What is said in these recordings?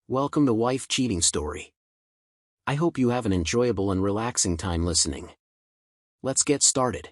Welcome to Wife Cheating Story. I hope you have an enjoyable and relaxing time listening. Let's get started.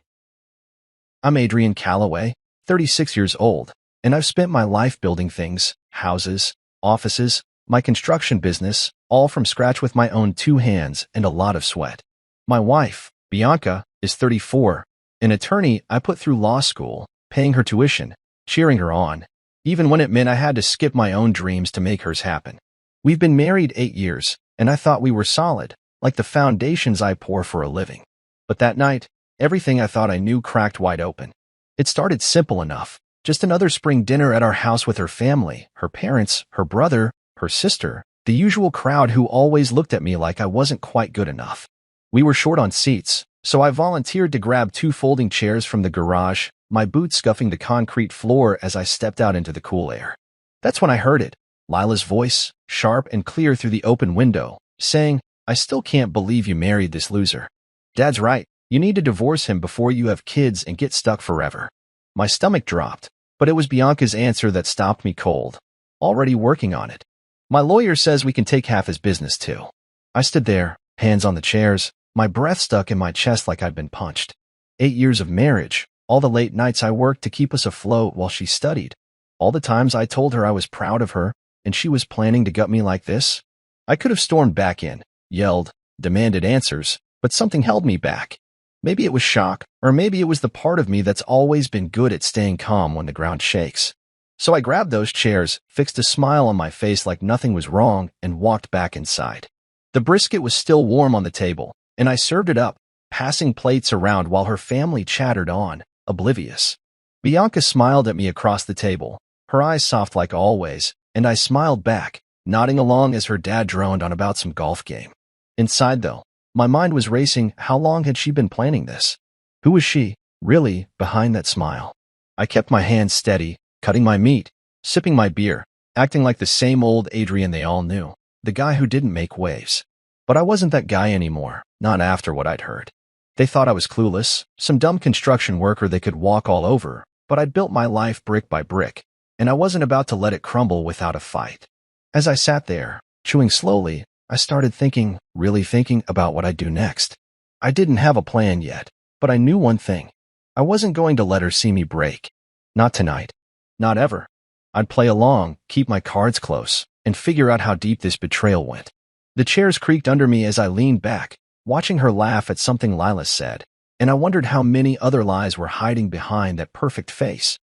I'm Adrian Calloway, 36 years old, and I've spent my life building things, houses, offices, my construction business, all from scratch with my own two hands and a lot of sweat. My wife, Bianca, is 34, an attorney I put through law school, paying her tuition, cheering her on, even when it meant I had to skip my own dreams to make hers happen. We've been married 8 years, and I thought we were solid, like the foundations I pour for a living. But that night, everything I thought I knew cracked wide open. It started simple enough, just another spring dinner at our house with her family, her parents, her brother, her sister, the usual crowd who always looked at me like I wasn't quite good enough. We were short on seats, so I volunteered to grab 2 folding chairs from the garage, my boots scuffing the concrete floor as I stepped out into the cool air. That's when I heard it. Lila's voice, sharp and clear through the open window, saying, "I still can't believe you married this loser. Dad's right, you need to divorce him before you have kids and get stuck forever." My stomach dropped, but it was Bianca's answer that stopped me cold. Already working on it. My lawyer says we can take half his business too. I stood there, hands on the chairs, my breath stuck in my chest like I'd been punched. 8 years of marriage, all the late nights I worked to keep us afloat while she studied, all the times I told her I was proud of her, and she was planning to gut me like this? I could have stormed back in, yelled, demanded answers, but something held me back. Maybe it was shock, or maybe it was the part of me that's always been good at staying calm when the ground shakes. So I grabbed those chairs, fixed a smile on my face like nothing was wrong, and walked back inside. The brisket was still warm on the table, and I served it up, passing plates around while her family chattered on, oblivious. Bianca smiled at me across the table, her eyes soft like always, and I smiled back, nodding along as her dad droned on about some golf game. Inside, though, my mind was racing. How long had she been planning this? Who was she, really, behind that smile? I kept my hands steady, cutting my meat, sipping my beer, acting like the same old Adrian they all knew, the guy who didn't make waves. But I wasn't that guy anymore, not after what I'd heard. They thought I was clueless, some dumb construction worker they could walk all over, but I'd built my life brick by brick, and I wasn't about to let it crumble without a fight. As I sat there, chewing slowly, I started thinking, really thinking about what I'd do next. I didn't have a plan yet, but I knew one thing. I wasn't going to let her see me break. Not tonight. Not ever. I'd play along, keep my cards close, and figure out how deep this betrayal went. The chairs creaked under me as I leaned back, watching her laugh at something Lila said, and I wondered how many other lies were hiding behind that perfect face.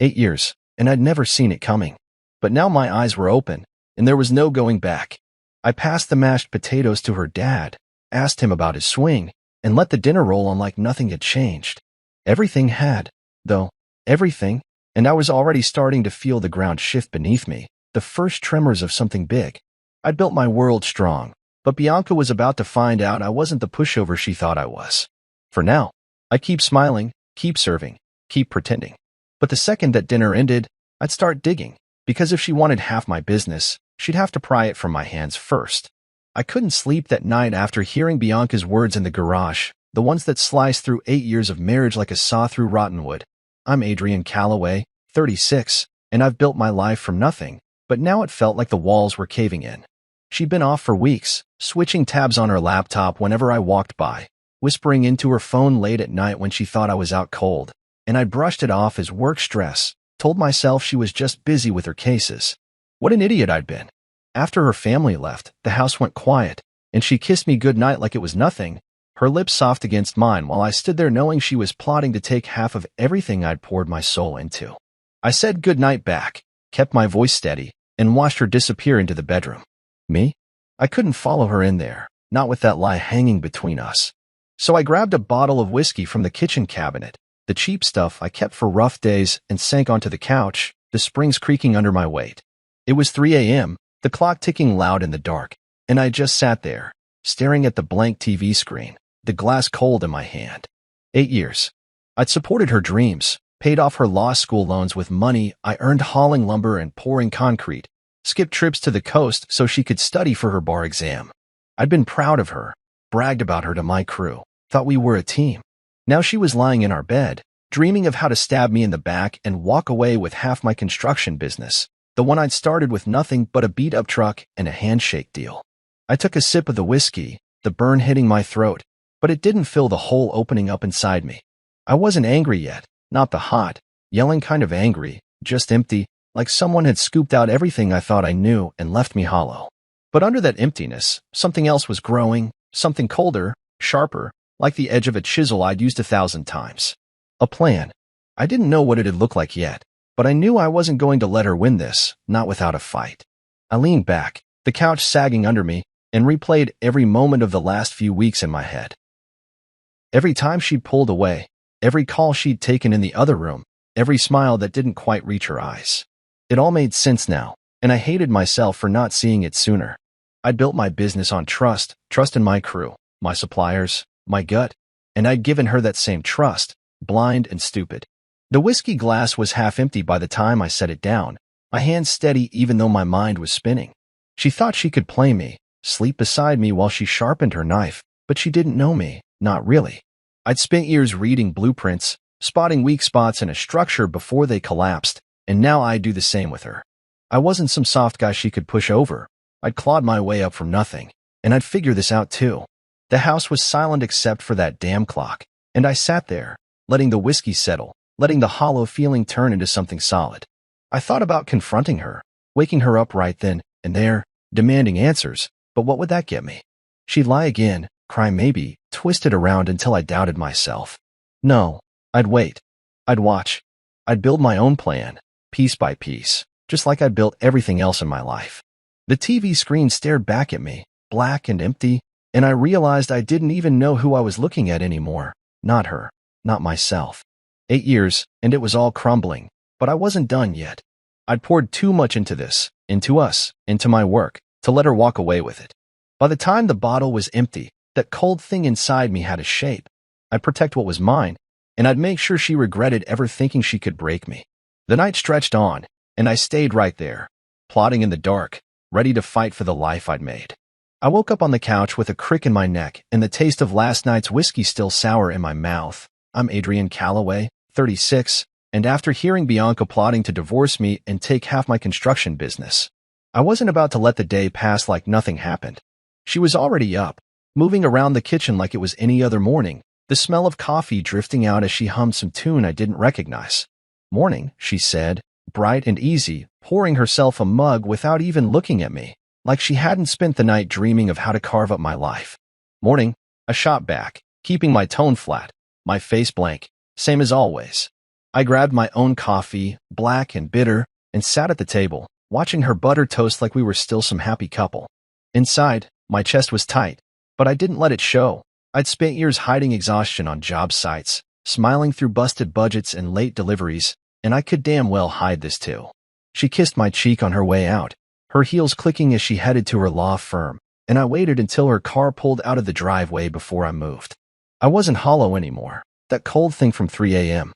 8 years. And I'd never seen it coming. But now my eyes were open, and there was no going back. I passed the mashed potatoes to her dad, asked him about his swing, and let the dinner roll on like nothing had changed. Everything had, though, everything, and I was already starting to feel the ground shift beneath me, the first tremors of something big. I'd built my world strong, but Bianca was about to find out I wasn't the pushover she thought I was. For now, I'd keep smiling, keep serving, keep pretending. But the second that dinner ended, I'd start digging, because if she wanted half my business, she'd have to pry it from my hands first. I couldn't sleep that night after hearing Bianca's words in the garage, the ones that sliced through 8 years of marriage like a saw through rotten wood. I'm Adrian Calloway, 36, and I've built my life from nothing, but now it felt like the walls were caving in. She'd been off for weeks, switching tabs on her laptop whenever I walked by, whispering into her phone late at night when she thought I was out cold. And I brushed it off as work stress, told myself she was just busy with her cases. What an idiot I'd been. After her family left, the house went quiet, and she kissed me goodnight like it was nothing, her lips soft against mine while I stood there knowing she was plotting to take half of everything I'd poured my soul into. I said goodnight back, kept my voice steady, and watched her disappear into the bedroom. Me? I couldn't follow her in there, not with that lie hanging between us. So I grabbed a bottle of whiskey from the kitchen cabinet, the cheap stuff I kept for rough days, and sank onto the couch, the springs creaking under my weight. It was 3 a.m., the clock ticking loud in the dark, and I just sat there, staring at the blank TV screen, the glass cold in my hand. 8 years. I'd supported her dreams, paid off her law school loans with money I earned hauling lumber and pouring concrete, skipped trips to the coast so she could study for her bar exam. I'd been proud of her, bragged about her to my crew, thought we were a team. Now she was lying in our bed, dreaming of how to stab me in the back and walk away with half my construction business. The one I'd started with nothing but a beat-up truck and a handshake deal. I took a sip of the whiskey, the burn hitting my throat, but it didn't fill the hole opening up inside me. I wasn't angry yet, not the hot, yelling kind of angry, just empty, like someone had scooped out everything I thought I knew and left me hollow. But under that emptiness, something else was growing, something colder, sharper, like the edge of a chisel I'd used 1,000 times. A plan. I didn't know what it'd look like yet, but I knew I wasn't going to let her win this, not without a fight. I leaned back, the couch sagging under me, and replayed every moment of the last few weeks in my head. Every time she'd pulled away, every call she'd taken in the other room, every smile that didn't quite reach her eyes. It all made sense now, and I hated myself for not seeing it sooner. I'd built my business on trust in my crew, my suppliers, my gut, and I'd given her that same trust, blind and stupid. The whiskey glass was half empty by the time I set it down, my hands steady even though my mind was spinning. She thought she could play me, sleep beside me while she sharpened her knife, but she didn't know me, not really. I'd spent years reading blueprints, spotting weak spots in a structure before they collapsed, and now I'd do the same with her. I wasn't some soft guy she could push over. I'd clawed my way up from nothing, and I'd figure this out too. The house was silent except for that damn clock, and I sat there, letting the whiskey settle, letting the hollow feeling turn into something solid. I thought about confronting her, waking her up right then and there, demanding answers, but what would that get me? She'd lie again, cry maybe, twist it around until I doubted myself. No, I'd wait. I'd watch. I'd build my own plan, piece by piece, just like I'd built everything else in my life. The TV screen stared back at me, black and empty, and I realized I didn't even know who I was looking at anymore. Not her, not myself. 8 years, and it was all crumbling, but I wasn't done yet. I'd poured too much into this, into us, into my work, to let her walk away with it. By the time the bottle was empty, that cold thing inside me had a shape. I'd protect what was mine, and I'd make sure she regretted ever thinking she could break me. The night stretched on, and I stayed right there, plodding in the dark, ready to fight for the life I'd made. I woke up on the couch with a crick in my neck and the taste of last night's whiskey still sour in my mouth. I'm Adrian Calloway, 36, and after hearing Bianca plotting to divorce me and take half my construction business, I wasn't about to let the day pass like nothing happened. She was already up, moving around the kitchen like it was any other morning, the smell of coffee drifting out as she hummed some tune I didn't recognize. "Morning," she said, bright and easy, pouring herself a mug without even looking at me, like she hadn't spent the night dreaming of how to carve up my life. "Morning," I shot back, keeping my tone flat, my face blank, same as always. I grabbed my own coffee, black and bitter, and sat at the table, watching her butter toast like we were still some happy couple. Inside, my chest was tight, but I didn't let it show. I'd spent years hiding exhaustion on job sites, smiling through busted budgets and late deliveries, and I could damn well hide this too. She kissed my cheek on her way out, her heels clicking as she headed to her law firm, and I waited until her car pulled out of the driveway before I moved. I wasn't hollow anymore. That cold thing from 3 a.m.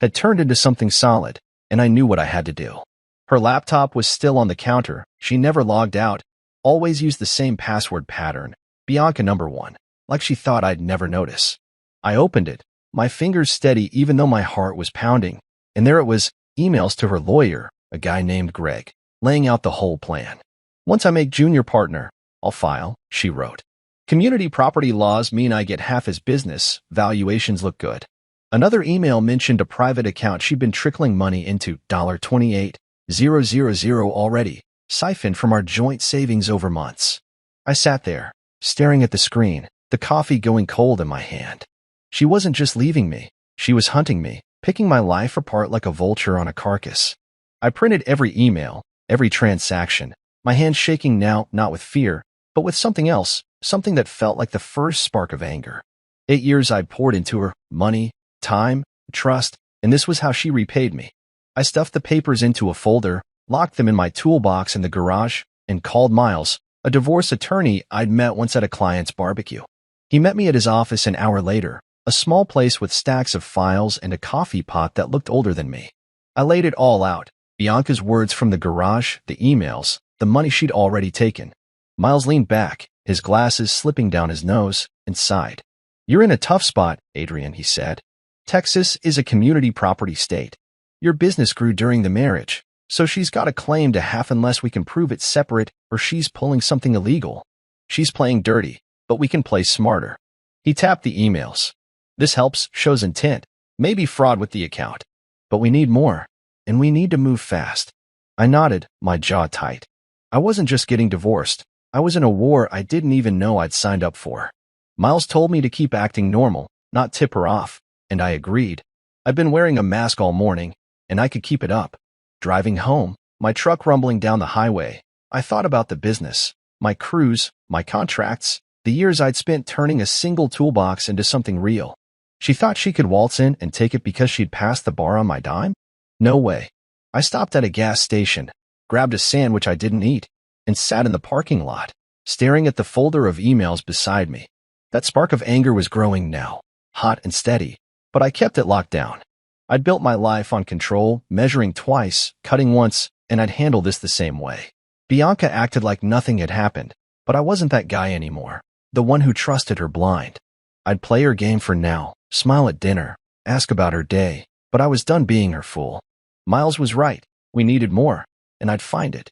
had turned into something solid, and I knew what I had to do. Her laptop was still on the counter. She never logged out, always used the same password pattern, Bianca #1, like she thought I'd never notice. I opened it, my fingers steady even though my heart was pounding, and there it was, emails to her lawyer, a guy named Greg, laying out the whole plan. "Once I make junior partner, I'll file," she wrote. "Community property laws mean I get half his business, valuations look good." Another email mentioned a private account she'd been trickling money into, $28,000 already, siphoned from our joint savings over months. I sat there, staring at the screen, the coffee going cold in my hand. She wasn't just leaving me, she was hunting me, picking my life apart like a vulture on a carcass. I printed every email, every transaction, my hands shaking now not with fear, but with something else, something that felt like the first spark of anger. 8 years I'd poured into her, money, time, trust, and this was how she repaid me. I stuffed the papers into a folder, locked them in my toolbox in the garage, and called Miles, a divorce attorney I'd met once at a client's barbecue. He met me at his office an hour later, a small place with stacks of files and a coffee pot that looked older than me. I laid it all out, Bianca's words from the garage, the emails, the money she'd already taken. Miles leaned back, his glasses slipping down his nose, and sighed. "You're in a tough spot, Adrian," he said. "Texas is a community property state. Your business grew during the marriage, So she's got a claim to half unless we can prove it's separate or she's pulling something illegal. She's playing dirty, but we can play smarter. He tapped the emails. This helps, shows intent, maybe fraud with the account. But we need more, and we need to move fast. I nodded, my jaw tight. I wasn't just getting divorced. I was in a war I didn't even know I'd signed up for. Miles told me to keep acting normal, not tip her off, and I agreed. I'd been wearing a mask all morning, and I could keep it up. Driving home, my truck rumbling down the highway, I thought about the business, my crews, my contracts, the years I'd spent turning a single toolbox into something real. She thought she could waltz in and take it because she'd passed the bar on my dime? No way. I stopped at a gas station, grabbed a sandwich I didn't eat, and sat in the parking lot, staring at the folder of emails beside me. That spark of anger was growing now, hot and steady, but I kept it locked down. I'd built my life on control, measuring twice, cutting once, and I'd handle this the same way. Bianca acted like nothing had happened, but I wasn't that guy anymore, the one who trusted her blind. I'd play her game for now, smile at dinner, ask about her day, but I was done being her fool. Miles was right. We needed more, and I'd find it.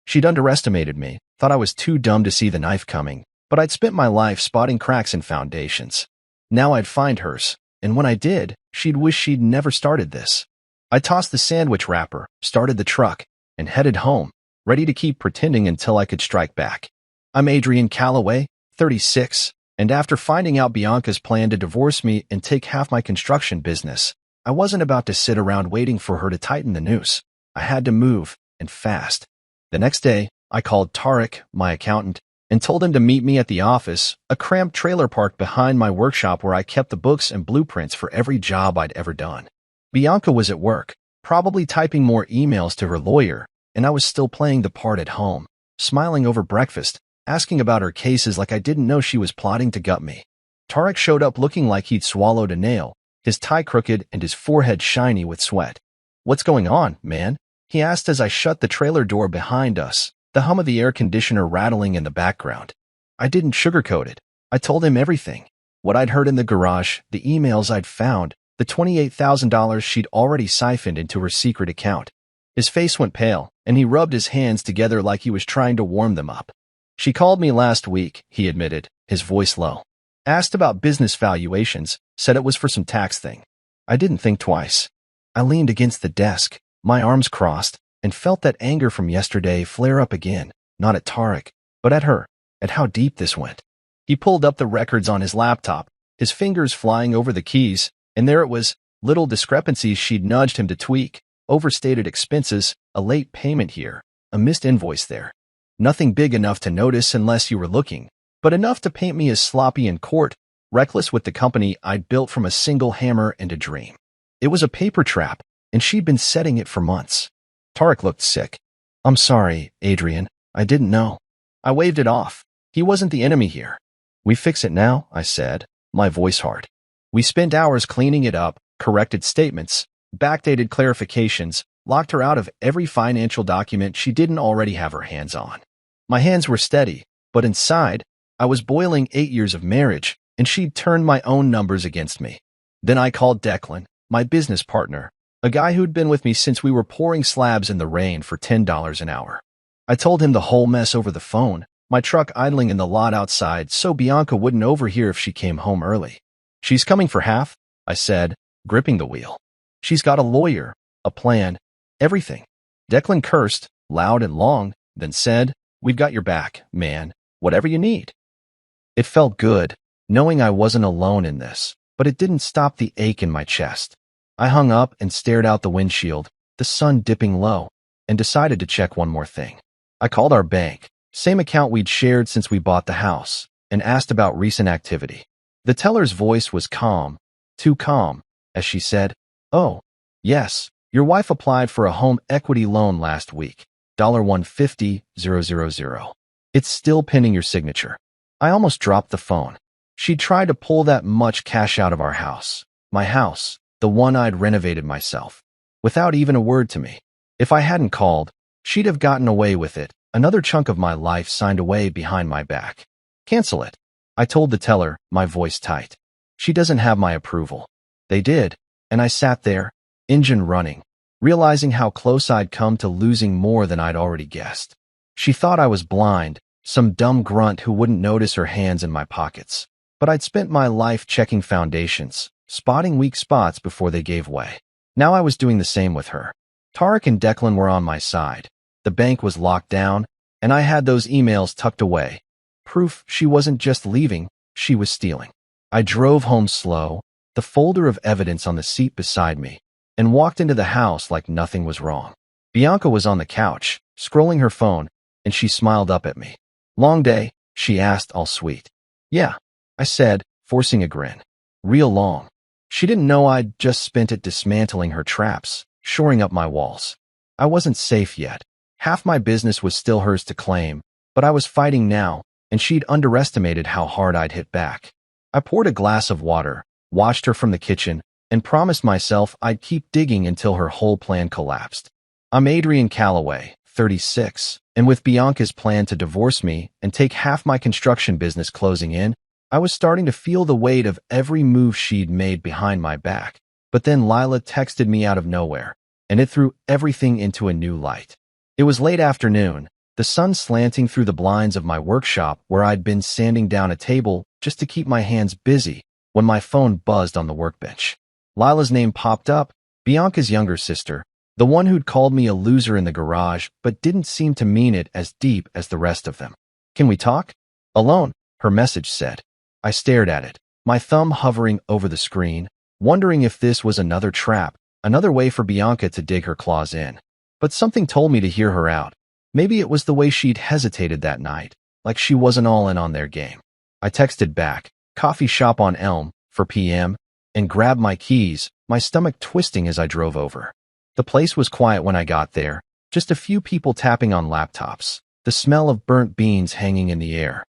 She'd underestimated me, thought I was too dumb to see the knife coming, but I'd spent my life spotting cracks in foundations. Now I'd find hers, and when I did, she'd wish she'd never started this. I tossed the sandwich wrapper, started the truck, and headed home, ready to keep pretending until I could strike back. I'm Adrian Calloway, 36, and after finding out Bianca's plan to divorce me and take half my construction business, I wasn't about to sit around waiting for her to tighten the noose. I had to move, and fast. The next day, I called Tarek, my accountant, and told him to meet me at the office, a cramped trailer park behind my workshop where I kept the books and blueprints for every job I'd ever done. Bianca was at work, probably typing more emails to her lawyer, and I was still playing the part at home, smiling over breakfast, asking about her cases like I didn't know she was plotting to gut me. Tarek showed up looking like he'd swallowed a nail, his tie crooked and his forehead shiny with sweat. "What's going on, man?" he asked as I shut the trailer door behind us, the hum of the air conditioner rattling in the background. I didn't sugarcoat it. I told him everything. What I'd heard in the garage, the emails I'd found, the $28,000 she'd already siphoned into her secret account. His face went pale, and he rubbed his hands together like he was trying to warm them up. "She called me last week," he admitted, his voice low. "Asked about business valuations, said it was for some tax thing." I didn't think twice. I leaned against the desk, my arms crossed, and felt that anger from yesterday flare up again, not at Tarek, but at her, at how deep this went. He pulled up the records on his laptop, his fingers flying over the keys, and there it was, little discrepancies she'd nudged him to tweak, overstated expenses, a late payment here, a missed invoice there. Nothing big enough to notice unless you were looking, but enough to paint me as sloppy in court, reckless with the company I'd built from a single hammer and a dream. It was a paper trap, and she'd been setting it for months. Tarek looked sick. "I'm sorry, Adrian. I didn't know." I waved it off. He wasn't the enemy here. "We fix it now," I said, my voice hard. We spent hours cleaning it up, corrected statements, backdated clarifications, locked her out of every financial document she didn't already have her hands on. My hands were steady, but inside, I was boiling 8 years of marriage, and she'd turned my own numbers against me. Then I called Declan, my business partner, a guy who'd been with me since we were pouring slabs in the rain for $10 an hour. I told him the whole mess over the phone, my truck idling in the lot outside so Bianca wouldn't overhear if she came home early. "She's coming for half," I said, gripping the wheel. "She's got a lawyer, a plan, everything." Declan cursed, loud and long, then said, "We've got your back, man, whatever you need." It felt good, knowing I wasn't alone in this, but it didn't stop the ache in my chest. I hung up and stared out the windshield, the sun dipping low, and decided to check one more thing. I called our bank, same account we'd shared since we bought the house, and asked about recent activity. The teller's voice was calm, too calm, as she said, "Oh, yes, your wife applied for a home equity loan last week, $150,000. It's still pending your signature." I almost dropped the phone. She'd tried to pull that much cash out of our house, my house, the one I'd renovated myself, without even a word to me. If I hadn't called, she'd have gotten away with it, another chunk of my life signed away behind my back. "Cancel it," I told the teller, my voice tight. "She doesn't have my approval." They did, and I sat there, engine running, realizing how close I'd come to losing more than I'd already guessed. She thought I was blind, some dumb grunt who wouldn't notice her hands in my pockets. But I'd spent my life checking foundations, spotting weak spots before they gave way. Now I was doing the same with her. Tarek and Declan were on my side. The bank was locked down, and I had those emails tucked away. Proof she wasn't just leaving, she was stealing. I drove home slow, the folder of evidence on the seat beside me, and walked into the house like nothing was wrong. Bianca was on the couch, scrolling her phone, and she smiled up at me. "Long day?" she asked, all sweet. "Yeah," I said, forcing a grin. "Real long." She didn't know I'd just spent it dismantling her traps, shoring up my walls. I wasn't safe yet. Half my business was still hers to claim, but I was fighting now, and she'd underestimated how hard I'd hit back. I poured a glass of water, watched her from the kitchen, and promised myself I'd keep digging until her whole plan collapsed. I'm Adrian Calloway, 36, and with Bianca's plan to divorce me and take half my construction business closing in, I was starting to feel the weight of every move she'd made behind my back. But then Lila texted me out of nowhere, and it threw everything into a new light. It was late afternoon, the sun slanting through the blinds of my workshop where I'd been sanding down a table just to keep my hands busy, when my phone buzzed on the workbench. Lila's name popped up, Bianca's younger sister, the one who'd called me a loser in the garage but didn't seem to mean it as deep as the rest of them. "Can we talk?" "Alone," her message said. I stared at it, my thumb hovering over the screen, wondering if this was another trap, another way for Bianca to dig her claws in. But something told me to hear her out. Maybe it was the way she'd hesitated that night, like she wasn't all in on their game. I texted back, "Coffee shop on Elm, for PM," and grabbed my keys, my stomach twisting as I drove over. The place was quiet when I got there, just a few people tapping on laptops, the smell of burnt beans hanging in the air.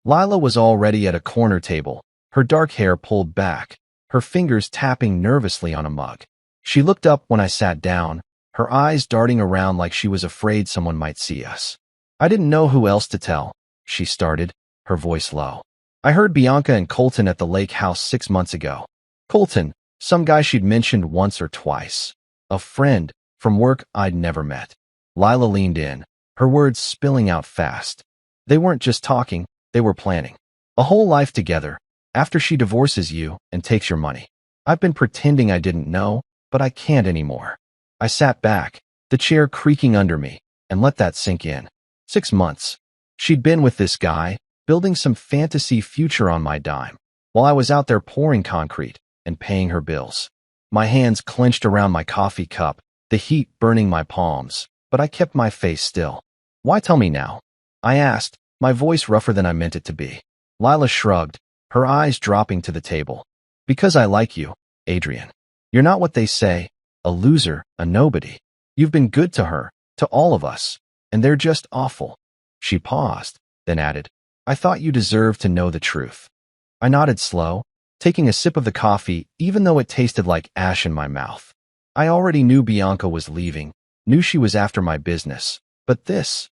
Lila was already at a corner table, her dark hair pulled back, her fingers tapping nervously on a mug. She looked up when I sat down, her eyes darting around like she was afraid someone might see us. "I didn't know who else to tell," she started, her voice low. "I heard Bianca and Colton at the lake house 6 months ago." Colton, some guy she'd mentioned once or twice. A friend, from work I'd never met. Lila leaned in, her words spilling out fast. They weren't just talking, they were planning. A whole life together, after she divorces you and takes your money. I've been pretending I didn't know, but I can't anymore. I sat back, the chair creaking under me, and let that sink in. 6 months. She'd been with this guy, building some fantasy future on my dime, while I was out there pouring concrete and paying her bills. My hands clenched around my coffee cup, the heat burning my palms, but I kept my face still. "Why tell me now?" I asked, my voice rougher than I meant it to be. Lila shrugged, her eyes dropping to the table. "Because I like you, Adrian. You're not what they say, a loser, a nobody. You've been good to her, to all of us, and they're just awful." She paused, then added, "I thought you deserved to know the truth." I nodded slow, taking a sip of the coffee even though it tasted like ash in my mouth. I already knew Bianca was leaving, knew she was after my business, but this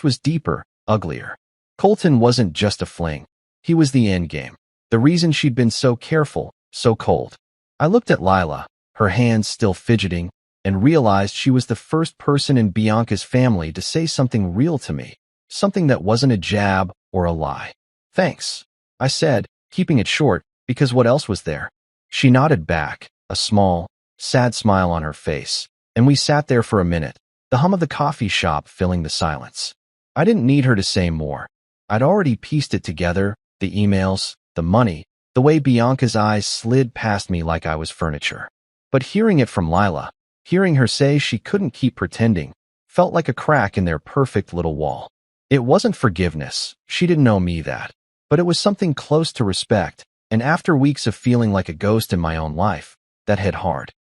was deeper, uglier. Colton wasn't just a fling. He was the endgame, the reason she'd been so careful, so cold. I looked at Lila, her hands still fidgeting, and realized she was the first person in Bianca's family to say something real to me, something that wasn't a jab or a lie. "Thanks," I said, keeping it short, because what else was there? She nodded back, a small, sad smile on her face, and we sat there for a minute, the hum of the coffee shop filling the silence. I didn't need her to say more. I'd already pieced it together, the emails, the money, the way Bianca's eyes slid past me like I was furniture. But hearing it from Lila, hearing her say she couldn't keep pretending, felt like a crack in their perfect little wall. It wasn't forgiveness, she didn't know me that, but it was something close to respect, and after weeks of feeling like a ghost in my own life, that hit hard.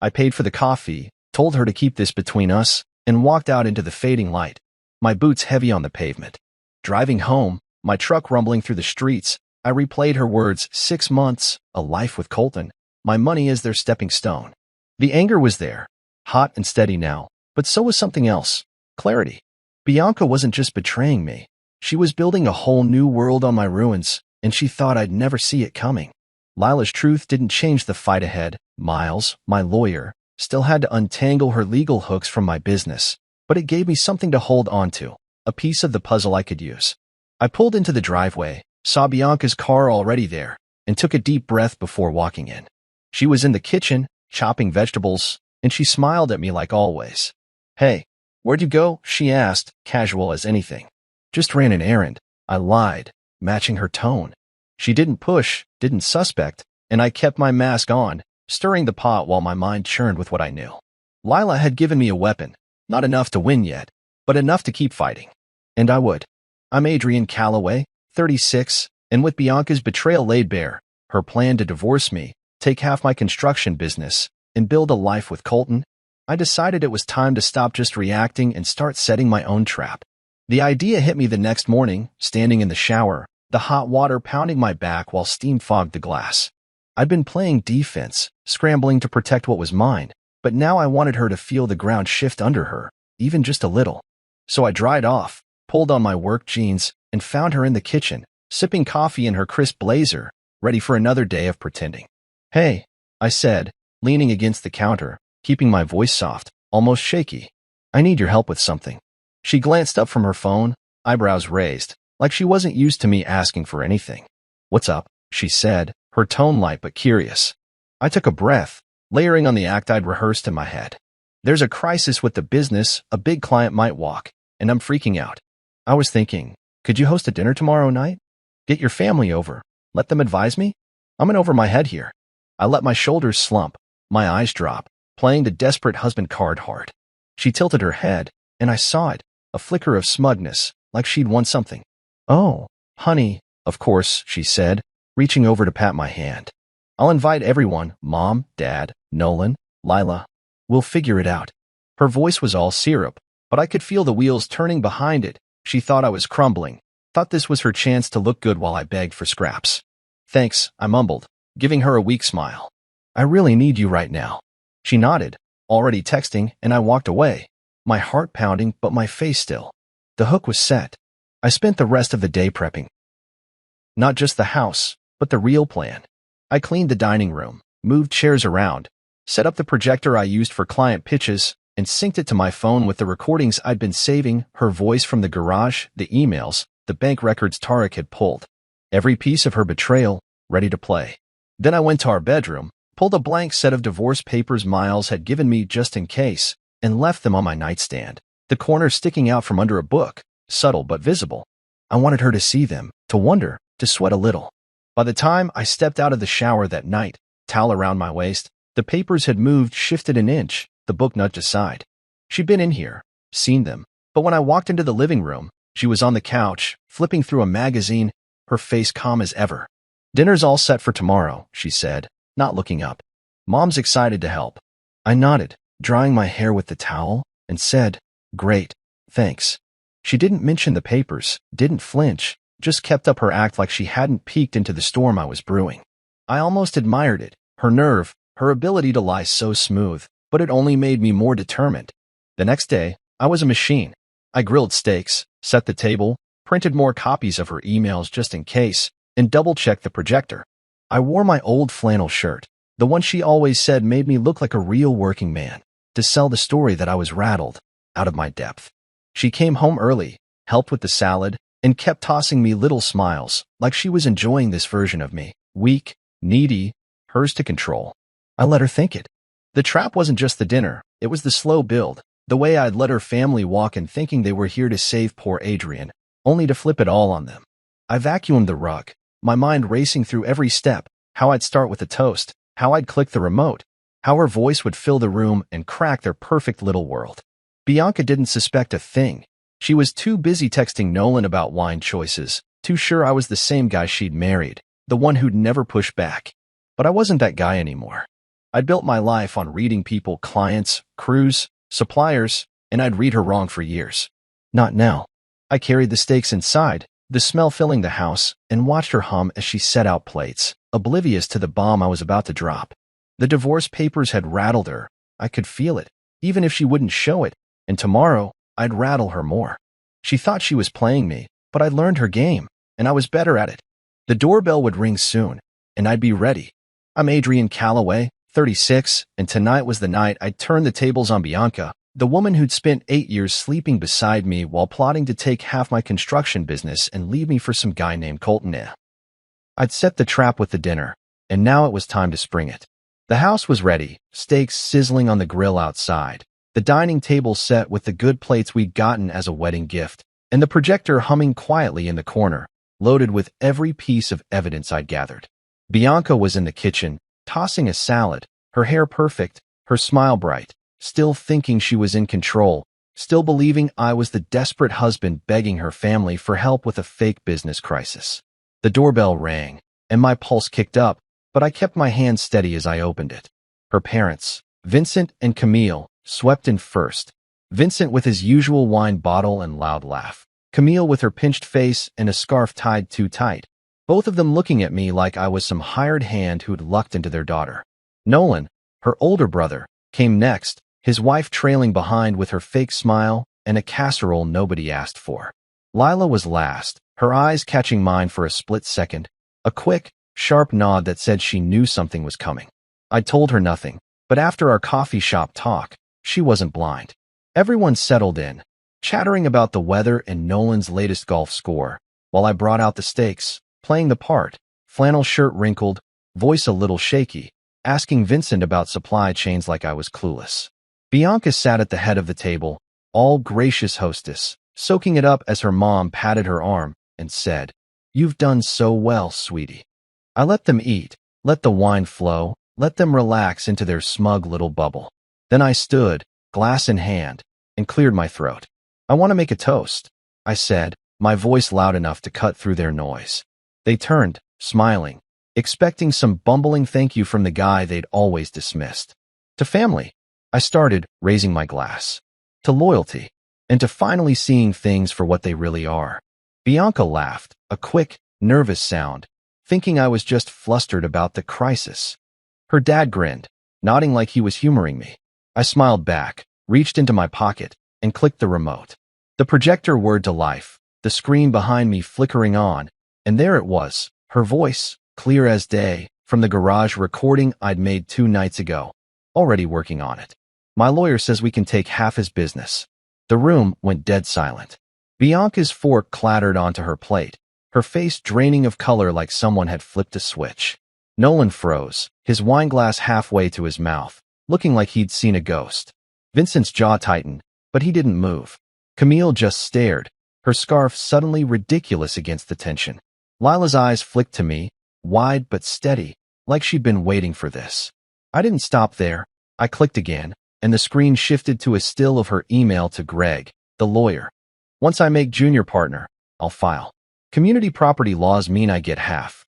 I paid for the coffee, told her to keep this between us, and walked out into the fading light, my boots heavy on the pavement. Driving home, my truck rumbling through the streets, I replayed her words, 6 months, a life with Colton, my money is their stepping stone. The anger was there, hot and steady now, but so was something else, clarity. Bianca wasn't just betraying me. She was building a whole new world on my ruins, and she thought I'd never see it coming. Lila's truth didn't change the fight ahead. Miles, my lawyer, Still had to untangle her legal hooks from my business, but it gave me something to hold on to, a piece of the puzzle I could use. I pulled into the driveway, saw Bianca's car already there, and took a deep breath before walking in. She was in the kitchen, chopping vegetables, and she smiled at me like always. "Hey, where'd you go?" she asked, casual as anything. "Just ran an errand," I lied, matching her tone. She didn't push, didn't suspect, and I kept my mask on, stirring the pot while my mind churned with what I knew. Lila had given me a weapon, not enough to win yet, but enough to keep fighting. And I would. I'm Adrian Calloway, 36, and with Bianca's betrayal laid bare, her plan to divorce me, take half my construction business, and build a life with Colton, I decided it was time to stop just reacting and start setting my own trap. The idea hit me the next morning, standing in the shower, the hot water pounding my back while steam fogged the glass. I'd been playing defense, scrambling to protect what was mine, but now I wanted her to feel the ground shift under her, even just a little. So I dried off, pulled on my work jeans, and found her in the kitchen, sipping coffee in her crisp blazer, ready for another day of pretending. "Hey," I said, leaning against the counter, keeping my voice soft, almost shaky. "I need your help with something." She glanced up from her phone, eyebrows raised, like she wasn't used to me asking for anything. "What's up?" she said, her tone light but curious. I took a breath, layering on the act I'd rehearsed in my head. "There's a crisis with the business a big client might walk, and I'm freaking out. I was thinking, could you host a dinner tomorrow night? Get your family over. Let them advise me? I'm in over my head here." I let my shoulders slump, my eyes drop, playing the desperate husband card hard. She tilted her head, and I saw it, a flicker of smugness, like she'd won something. "Oh, honey, of course," she said, reaching over to pat my hand. "I'll invite everyone, Mom, Dad, Nolan, Lila. We'll figure it out." Her voice was all syrup, but I could feel the wheels turning behind it. She thought I was crumbling, thought this was her chance to look good while I begged for scraps. "Thanks," I mumbled, giving her a weak smile. "I really need you right now." She nodded, already texting, and I walked away, my heart pounding but my face still. The hook was set. I spent the rest of the day prepping. Not just the house, but the real plan. I cleaned the dining room, moved chairs around, set up the projector I used for client pitches, and synced it to my phone with the recordings I'd been saving, her voice from the garage, the emails, the bank records Tarek had pulled. Every piece of her betrayal, ready to play. Then I went to our bedroom, pulled a blank set of divorce papers Miles had given me just in case, and left them on my nightstand, the corner sticking out from under a book, subtle but visible. I wanted her to see them, to wonder, to sweat a little. By the time I stepped out of the shower that night, towel around my waist, the papers had moved, shifted an inch, the book nudged aside. She'd been in here, seen them, but when I walked into the living room, she was on the couch, flipping through a magazine, her face calm as ever. "Dinner's all set for tomorrow," she said, not looking up. "Mom's excited to help." I nodded, drying my hair with the towel, and said, "Great, thanks." She didn't mention the papers, didn't flinch, just kept up her act like she hadn't peeked into the storm I was brewing. I almost admired it, her nerve, her ability to lie so smooth, but it only made me more determined. The next day, I was a machine. I grilled steaks, set the table, printed more copies of her emails just in case, and double-checked the projector. I wore my old flannel shirt, the one she always said made me look like a real working man, to sell the story that I was rattled, out of my depth. She came home early, helped with the salad, and kept tossing me little smiles, like she was enjoying this version of me, weak, needy, hers to control. I let her think it. The trap wasn't just the dinner, it was the slow build, the way I'd let her family walk in thinking they were here to save poor Adrian, only to flip it all on them. I vacuumed the rug, my mind racing through every step, how I'd start with a toast, how I'd click the remote, how her voice would fill the room and crack their perfect little world. Bianca didn't suspect a thing. She was too busy texting Nolan about wine choices, too sure I was the same guy she'd married, the one who'd never push back. But I wasn't that guy anymore. I'd built my life on reading people, clients, crews, suppliers, and I'd read her wrong for years. Not now. I carried the steaks inside, the smell filling the house, and watched her hum as she set out plates, oblivious to the bomb I was about to drop. The divorce papers had rattled her. I could feel it, even if she wouldn't show it, and tomorrow, I'd rattle her more. She thought she was playing me, but I'd learned her game, and I was better at it. The doorbell would ring soon, and I'd be ready. I'm Adrian Calloway, 36, and tonight was the night I'd turn the tables on Bianca, the woman who'd spent 8 years sleeping beside me while plotting to take half my construction business and leave me for some guy named Colton. I'd set the trap with the dinner, and now it was time to spring it. The house was ready, steaks sizzling on the grill outside, the dining table set with the good plates we'd gotten as a wedding gift, and the projector humming quietly in the corner, loaded with every piece of evidence I'd gathered. Bianca was in the kitchen, tossing a salad, her hair perfect, her smile bright, still thinking she was in control, still believing I was the desperate husband begging her family for help with a fake business crisis. The doorbell rang, and my pulse kicked up, but I kept my hand steady as I opened it. Her parents, Vincent and Camille, swept in first. Vincent with his usual wine bottle and loud laugh. Camille with her pinched face and a scarf tied too tight. Both of them looking at me like I was some hired hand who'd lucked into their daughter. Nolan, her older brother, came next, his wife trailing behind with her fake smile and a casserole nobody asked for. Lila was last, her eyes catching mine for a split second, a quick, sharp nod that said she knew something was coming. I told her nothing, but after our coffee shop talk, she wasn't blind. Everyone settled in, chattering about the weather and Nolan's latest golf score, while I brought out the steaks, playing the part, flannel shirt wrinkled, voice a little shaky, asking Vincent about supply chains like I was clueless. Bianca sat at the head of the table, all gracious hostess, soaking it up as her mom patted her arm and said, "You've done so well, sweetie." I let them eat, let the wine flow, let them relax into their smug little bubble. Then I stood, glass in hand, and cleared my throat. "I want to make a toast," I said, my voice loud enough to cut through their noise. They turned, smiling, expecting some bumbling thank you from the guy they'd always dismissed. To family, I started, raising my glass. To loyalty, and to finally seeing things for what they really are. Bianca laughed, a quick, nervous sound, thinking I was just flustered about the crisis. Her dad grinned, nodding like he was humoring me. I smiled back, reached into my pocket, and clicked the remote. The projector whirred to life, the screen behind me flickering on, and there it was, her voice, clear as day, from the garage recording I'd made 2 nights ago. Already working on it. "My lawyer says we can take half his business." The room went dead silent. Bianca's fork clattered onto her plate, her face draining of color like someone had flipped a switch. Nolan froze, his wineglass halfway to his mouth, looking like he'd seen a ghost. Vincent's jaw tightened, but he didn't move. Camille just stared, her scarf suddenly ridiculous against the tension. Lila's eyes flicked to me, wide but steady, like she'd been waiting for this. I didn't stop there. I clicked again, and the screen shifted to a still of her email to Greg, the lawyer. "Once I make junior partner, I'll file. Community property laws mean I get half."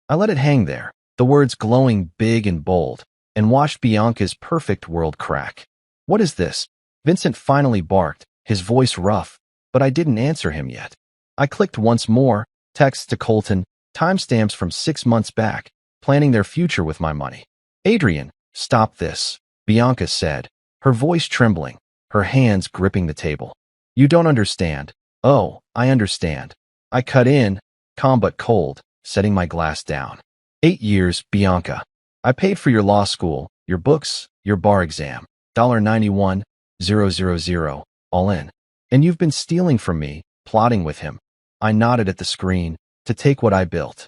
I let it hang there, the words glowing big and bold, and watched Bianca's perfect world crack. "What is this?" Vincent finally barked, his voice rough, but I didn't answer him yet. I clicked once more, text to Colton, timestamps from 6 months back, planning their future with my money. "Adrian, stop this," Bianca said, her voice trembling, her hands gripping the table. "You don't understand." "Oh, I understand." I cut in, calm but cold, setting my glass down. 8 years, Bianca. I paid for your law school, your books, your bar exam. $91,000, all in. And you've been stealing from me, plotting with him. I nodded at the screen, to take what I built.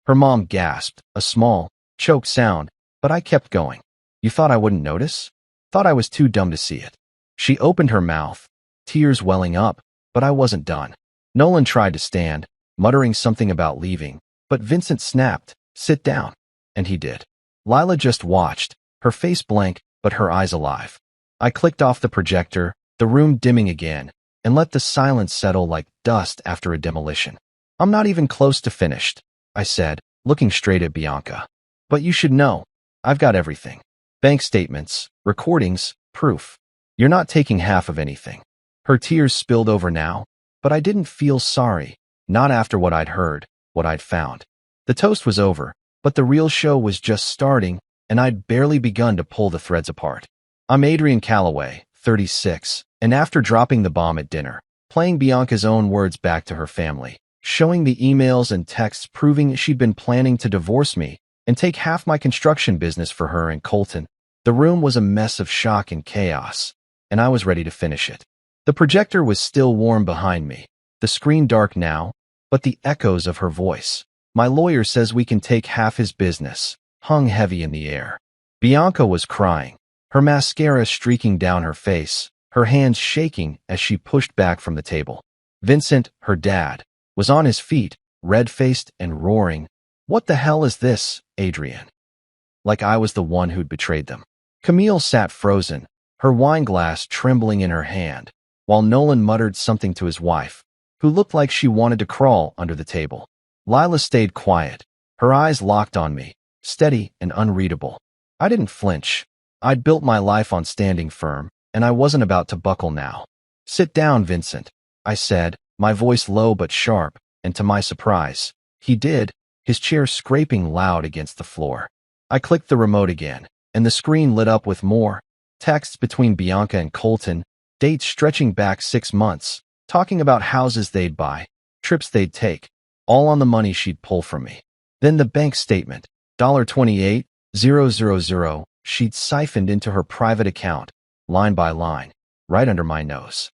Her mom gasped, a small, choked sound, but I kept going. "You thought I wouldn't notice?" "Thought I was too dumb to see it." She opened her mouth, tears welling up, but I wasn't done. Nolan tried to stand, muttering something about leaving, but Vincent snapped, "Sit down." And he did. Lila just watched, her face blank, but her eyes alive. I clicked off the projector, the room dimming again, and let the silence settle like dust after a demolition. "I'm not even close to finished," I said, looking straight at Bianca. "But you should know, I've got everything. Bank statements, recordings, proof. You're not taking half of anything." Her tears spilled over now, but I didn't feel sorry, not after what I'd heard, what I'd found. The toast was over, but the real show was just starting, and I'd barely begun to pull the threads apart. I'm Adrian Calloway, 36, and after dropping the bomb at dinner, playing Bianca's own words back to her family, showing the emails and texts proving she'd been planning to divorce me, and take half my construction business for her and Colton. The room was a mess of shock and chaos, and I was ready to finish it. The projector was still warm behind me, the screen dark now, but the echoes of her voice. My lawyer says we can take half his business, hung heavy in the air. Bianca was crying, her mascara streaking down her face, her hands shaking as she pushed back from the table. Vincent, her dad, was on his feet, red-faced and roaring. "What the hell is this, Adrian?" Like I was the one who'd betrayed them. Camille sat frozen, her wine glass trembling in her hand, while Nolan muttered something to his wife, who looked like she wanted to crawl under the table. Lila stayed quiet, her eyes locked on me, steady and unreadable. I didn't flinch. I'd built my life on standing firm, and I wasn't about to buckle now. "Sit down, Vincent," I said, my voice low but sharp, and to my surprise, he did, his chair scraping loud against the floor. I clicked the remote again, and the screen lit up with more texts between Bianca and Colton, dates stretching back 6 months, talking about houses they'd buy, trips they'd take, all on the money she'd pull from me. Then the bank statement, $28,000 she'd siphoned into her private account, line by line, right under my nose.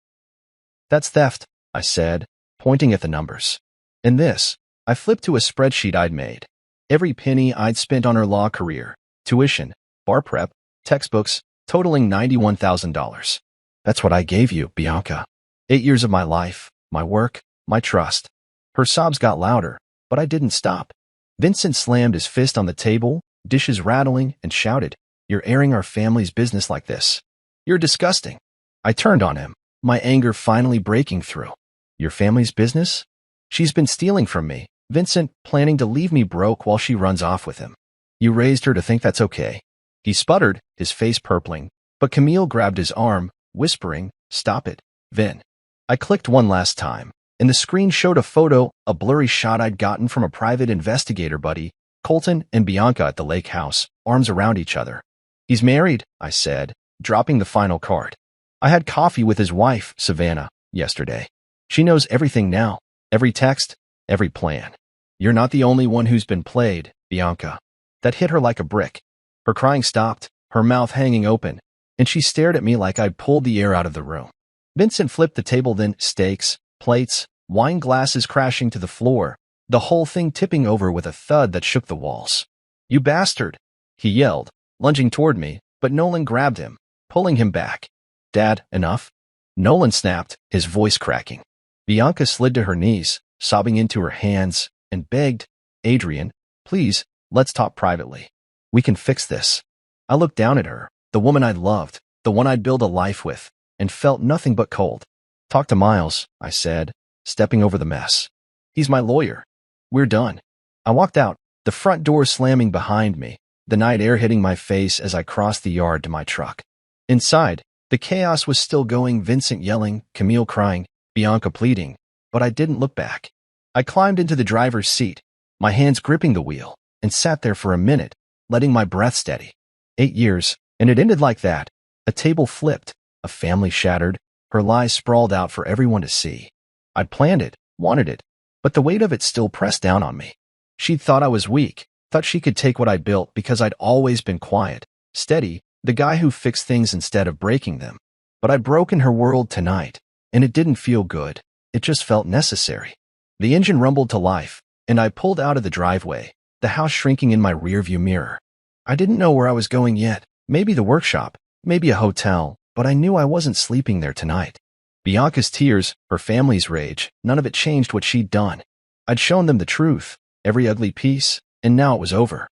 "That's theft," I said, pointing at the numbers. "And this," I flipped to a spreadsheet I'd made. Every penny I'd spent on her law career, tuition, bar prep, textbooks, totaling $91,000. "That's what I gave you, Bianca. 8 years of my life, my work, my trust." Her sobs got louder, but I didn't stop. Vincent slammed his fist on the table, dishes rattling, and shouted, "You're airing our family's business like this. You're disgusting." I turned on him, my anger finally breaking through. "Your family's business? She's been stealing from me, Vincent, planning to leave me broke while she runs off with him. You raised her to think that's okay." He sputtered, his face purpling, but Camille grabbed his arm, whispering, "Stop it, Vin." I clicked one last time, and the screen showed a photo, a blurry shot I'd gotten from a private investigator buddy, Colton and Bianca at the lake house, arms around each other. "He's married," I said, dropping the final card. "I had coffee with his wife, Savannah, yesterday. She knows everything now, every text, every plan. You're not the only one who's been played, Bianca." That hit her like a brick. Her crying stopped, her mouth hanging open, and she stared at me like I'd pulled the air out of the room. Vincent flipped the table, then steaks, plates, wine glasses crashing to the floor, the whole thing tipping over with a thud that shook the walls. "You bastard!" he yelled, lunging toward me, but Nolan grabbed him, pulling him back. "Dad, enough?" Nolan snapped, his voice cracking. Bianca slid to her knees, sobbing into her hands, and begged, "Adrian, please, let's talk privately. We can fix this." I looked down at her, the woman I'd loved, the one I'd built a life with, and felt nothing but cold. "Talk to Miles," I said, stepping over the mess. "He's my lawyer. We're done." I walked out, the front door slamming behind me, the night air hitting my face as I crossed the yard to my truck. Inside, the chaos was still going, Vincent yelling, Camille crying, Bianca pleading, but I didn't look back. I climbed into the driver's seat, my hands gripping the wheel, and sat there for a minute, letting my breath steady. 8 years, and it ended like that. A table flipped, a family shattered, her lies sprawled out for everyone to see. I'd planned it, wanted it, but the weight of it still pressed down on me. She'd thought I was weak, thought she could take what I built because I'd always been quiet, steady, the guy who fixed things instead of breaking them. But I'd broken her world tonight, and it didn't feel good. It just felt necessary. The engine rumbled to life, and I pulled out of the driveway, the house shrinking in my rearview mirror. I didn't know where I was going yet, maybe the workshop, maybe a hotel, but I knew I wasn't sleeping there tonight. Bianca's tears, her family's rage, none of it changed what she'd done. I'd shown them the truth, every ugly piece, and now it was over.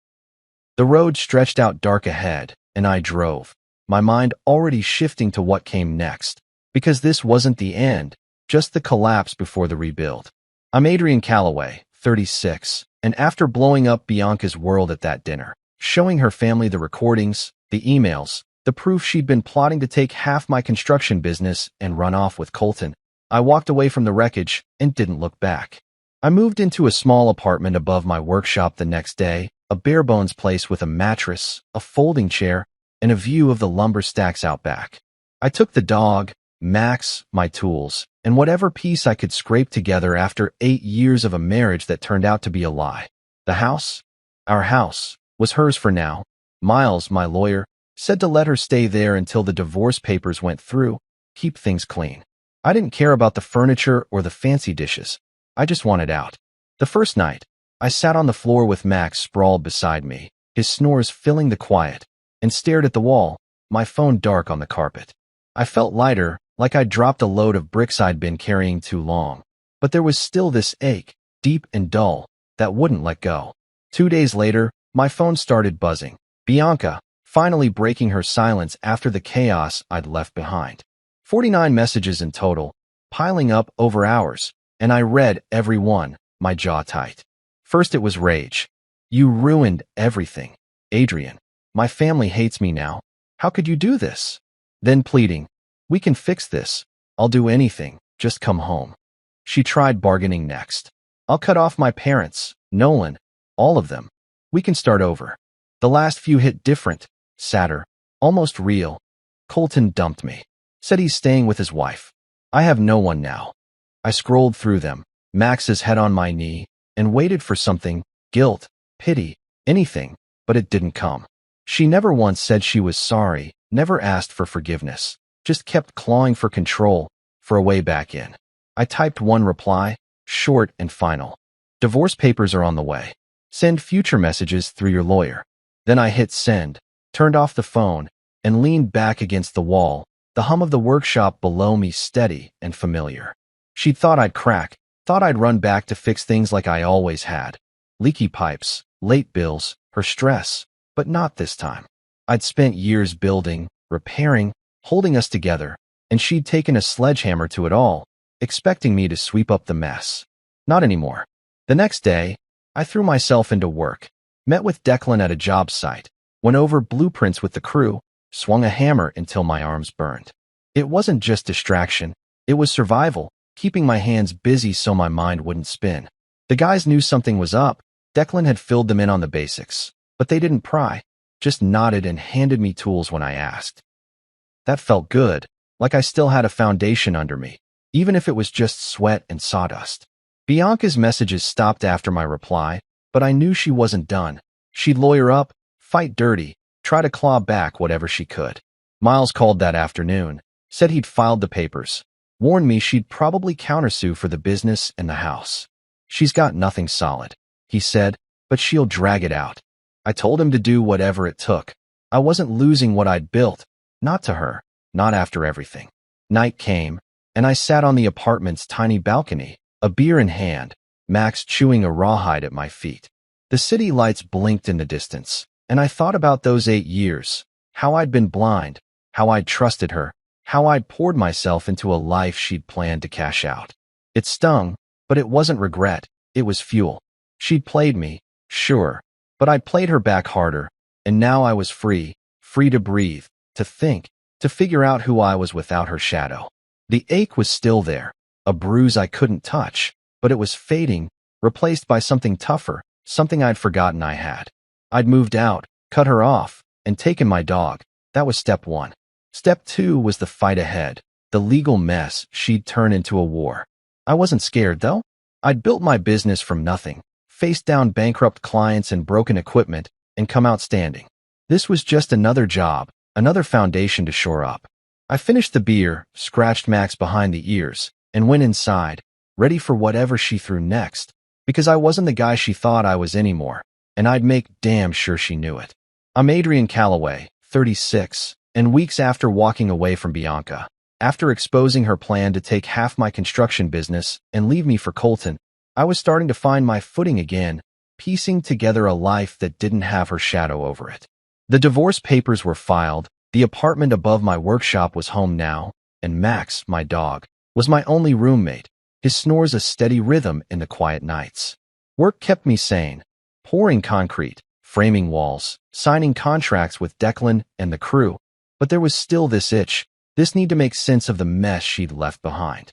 The road stretched out dark ahead, and I drove, my mind already shifting to what came next, because this wasn't the end, just the collapse before the rebuild. I'm Adrian Calloway, 36, and after blowing up Bianca's world at that dinner, showing her family the recordings, the emails, the proof she'd been plotting to take half my construction business and run off with Colton, I walked away from the wreckage and didn't look back. I moved into a small apartment above my workshop the next day, a bare-bones place with a mattress, a folding chair, and a view of the lumber stacks out back. I took the dog, Max, my tools, and whatever piece I could scrape together after 8 years of a marriage that turned out to be a lie. The house? Our house, was hers for now. Miles, my lawyer, said to let her stay there until the divorce papers went through, keep things clean. I didn't care about the furniture or the fancy dishes. I just wanted out. The first night, I sat on the floor with Max sprawled beside me, his snores filling the quiet, and stared at the wall, my phone dark on the carpet. I felt lighter, like I'd dropped a load of bricks I'd been carrying too long. But there was still this ache, deep and dull, that wouldn't let go. 2 days later, my phone started buzzing. Bianca, finally breaking her silence after the chaos I'd left behind. 49 messages in total, piling up over hours, and I read every one, my jaw tight. First it was rage. You ruined everything. Adrian, my family hates me now. How could you do this? Then pleading, we can fix this. I'll do anything, just come home. She tried bargaining next. I'll cut off my parents, Nolan, all of them. We can start over. The last few hit different, sadder, almost real. Colton dumped me. Said he's staying with his wife. I have no one now. I scrolled through them, Max's head on my knee, and waited for something, guilt, pity, anything, but it didn't come. She never once said she was sorry, never asked for forgiveness, just kept clawing for control, for a way back in. I typed one reply, short and final. Divorce papers are on the way. Send future messages through your lawyer. Then I hit send, turned off the phone, and leaned back against the wall, the hum of the workshop below me steady and familiar. She'd thought I'd crack, thought I'd run back to fix things like I always had. Leaky pipes, late bills, her stress, but not this time. I'd spent years building, repairing, holding us together, and she'd taken a sledgehammer to it all, expecting me to sweep up the mess. Not anymore. The next day, I threw myself into work, met with Declan at a job site, went over blueprints with the crew, swung a hammer until my arms burned. It wasn't just distraction, it was survival, keeping my hands busy so my mind wouldn't spin. The guys knew something was up. Declan had filled them in on the basics, but they didn't pry, just nodded and handed me tools when I asked. That felt good, like I still had a foundation under me, even if it was just sweat and sawdust. Bianca's messages stopped after my reply, but I knew she wasn't done. She'd lawyer up, fight dirty, try to claw back whatever she could. Miles called that afternoon, said he'd filed the papers, warned me she'd probably countersue for the business and the house. She's got nothing solid, he said, but she'll drag it out. I told him to do whatever it took. I wasn't losing what I'd built, not to her, not after everything. Night came, and I sat on the apartment's tiny balcony, a beer in hand, Max chewing a rawhide at my feet. The city lights blinked in the distance, and I thought about those 8 years, how I'd been blind, how I'd trusted her, how I'd poured myself into a life she'd planned to cash out. It stung, but it wasn't regret, it was fuel. She'd played me, sure, but I'd played her back harder, and now I was free, free to breathe, to think, to figure out who I was without her shadow. The ache was still there, a bruise I couldn't touch, but it was fading, replaced by something tougher, something I'd forgotten I had. I'd moved out, cut her off, and taken my dog. That was step 1. Step 2 was the fight ahead, the legal mess she'd turn into a war. I wasn't scared, though. I'd built my business from nothing, faced down bankrupt clients and broken equipment, and come out standing. This was just another job, another foundation to shore up. I finished the beer, scratched Max behind the ears, and went inside, ready for whatever she threw next, because I wasn't the guy she thought I was anymore, and I'd make damn sure she knew it. I'm Adrian Calloway, 36, and weeks after walking away from Bianca, after exposing her plan to take half my construction business and leave me for Colton, I was starting to find my footing again, piecing together a life that didn't have her shadow over it. The divorce papers were filed, the apartment above my workshop was home now, and Max, my dog, was my only roommate, his snores a steady rhythm in the quiet nights. Work kept me sane, pouring concrete, framing walls, signing contracts with Declan and the crew, but there was still this itch, this need to make sense of the mess she'd left behind.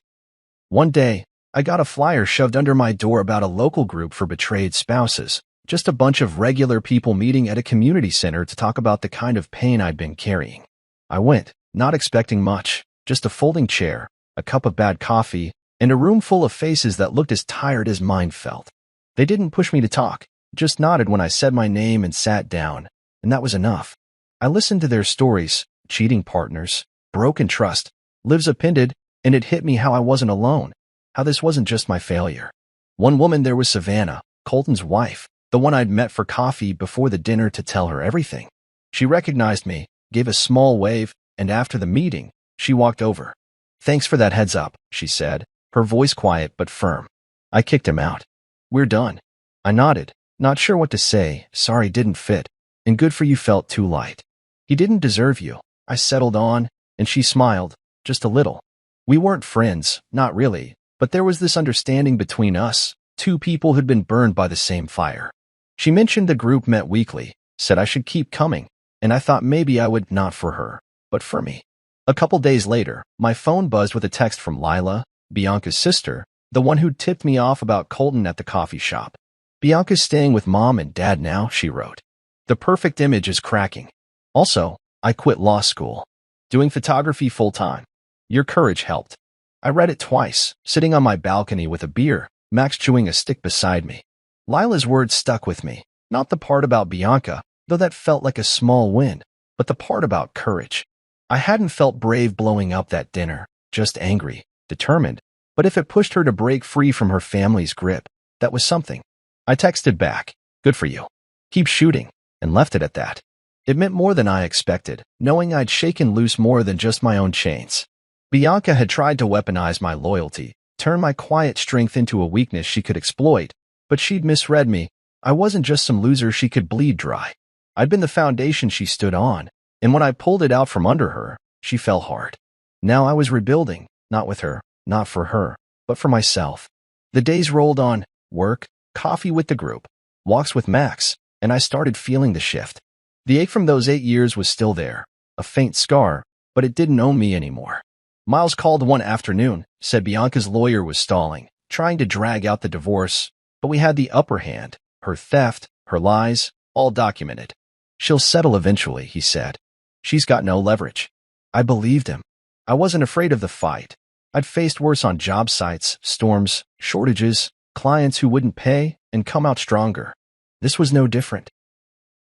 One day, I got a flyer shoved under my door about a local group for betrayed spouses, just a bunch of regular people meeting at a community center to talk about the kind of pain I'd been carrying. I went, not expecting much, just a folding chair, a cup of bad coffee, and a room full of faces that looked as tired as mine felt. They didn't push me to talk. just nodded when I said my name and sat down, and that was enough. I listened to their stories, cheating partners, broken trust, lives appended, and it hit me how I wasn't alone, how this wasn't just my failure. One woman there was Savannah, Colton's wife, the one I'd met for coffee before the dinner to tell her everything. She recognized me, gave a small wave, and after the meeting, she walked over. "Thanks for that heads up," she said, her voice quiet but firm. I kicked him out. "We're done." I nodded, not sure what to say. Sorry didn't fit, and good for you felt too light. "He didn't deserve you." I settled on, and she smiled, just a little. We weren't friends, not really, but there was this understanding between us, two people who'd been burned by the same fire. She mentioned the group met weekly, said I should keep coming, and I thought maybe I would, not for her, but for me. A couple days later, my phone buzzed with a text from Lila, Bianca's sister, the one who tipped me off about Colton at the coffee shop. "Bianca's staying with Mom and Dad now," she wrote. "The perfect image is cracking. Also, I quit law school. Doing photography full-time. Your courage helped." I read it twice, sitting on my balcony with a beer, Max chewing a stick beside me. Lila's words stuck with me, not the part about Bianca, though that felt like a small win, but the part about courage. I hadn't felt brave blowing up that dinner, just angry, determined, but if it pushed her to break free from her family's grip, that was something. I texted back, "Good for you. Keep shooting," and left it at that. It meant more than I expected, knowing I'd shaken loose more than just my own chains. Bianca had tried to weaponize my loyalty, turn my quiet strength into a weakness she could exploit, but she'd misread me. I wasn't just some loser she could bleed dry. I'd been the foundation she stood on, and when I pulled it out from under her, she fell hard. Now I was rebuilding, not with her, not for her, but for myself. The days rolled on, work, coffee with the group, walks with Max, and I started feeling the shift. The ache from those 8 years was still there, a faint scar, but it didn't own me anymore. Miles called one afternoon, said Bianca's lawyer was stalling, trying to drag out the divorce, but we had the upper hand, her theft, her lies, all documented. "She'll settle eventually," he said. "She's got no leverage." I believed him. I wasn't afraid of the fight. I'd faced worse on job sites, storms, shortages, clients who wouldn't pay, and come out stronger. This was no different.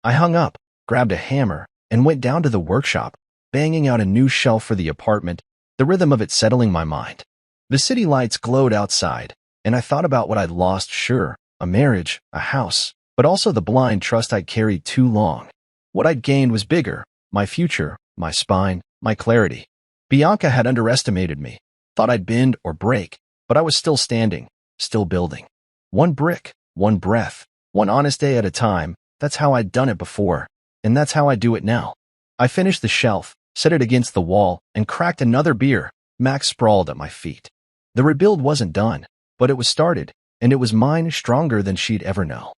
I hung up, grabbed a hammer, and went down to the workshop, banging out a new shelf for the apartment, the rhythm of it settling my mind. The city lights glowed outside, and I thought about what I'd lost, sure, a marriage, a house, but also the blind trust I'd carried too long. What I'd gained was bigger, my future, my spine, my clarity. Bianca had underestimated me, thought I'd bend or break, but I was still standing, still building. One brick, one breath, one honest day at a time. That's how I'd done it before, and that's how I do it now. I finished the shelf, set it against the wall, and cracked another beer. Max sprawled at my feet. The rebuild wasn't done, but it was started, and it was mine, stronger than she'd ever know.